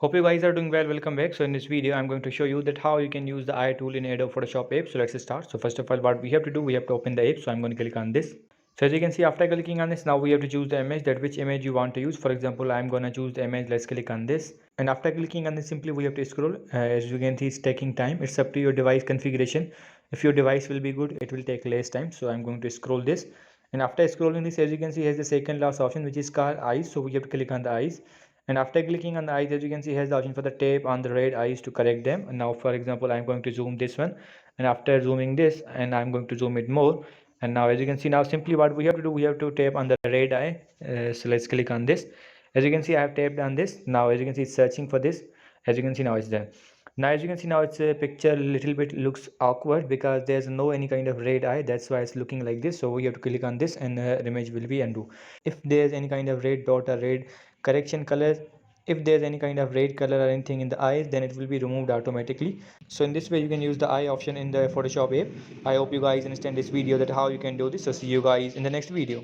Hope you guys are doing well. Welcome back. So in this video I'm going to show you that how you can use the eye tool in Adobe Photoshop app. So let's start. So first of all, what we have to do, we have to open the app. So I'm going to click on this. So as you can see, after clicking on this, now we have to choose the image, that which image you want to use. For example, I'm going to choose the image. Let's click on this, and after clicking on this, simply we have to scroll. As you can see, it's taking time. It's up to your device configuration. If your device will be good, it will take less time. So I'm going to scroll this, and after scrolling this, as you can see, has the second last option, which is called eyes. So we have to click on the eyes, and after clicking on the eyes, as you can see, has the option for the tap on the red eyes to correct them. And now for example, I'm going to zoom this one, and after zooming this, and I'm going to zoom it more, and now as you can see, now simply what we have to do, we have to tap on the red eye. So let's click on this. As you can see, I have tapped on this. Now as you can see, it's searching for this. As you can see, now it's there. Now as you can see, now it's a picture little bit looks awkward because there's no any kind of red eye. That's why it's looking like this. So we have to click on this, and the image will be undo. If there's any kind of red dot or red correction color, if there's any kind of red color or anything in the eyes, then it will be removed automatically. So in this way you can use the eye option in the Photoshop app. I hope you guys understand this video, that how you can do this. So see you guys in the next video.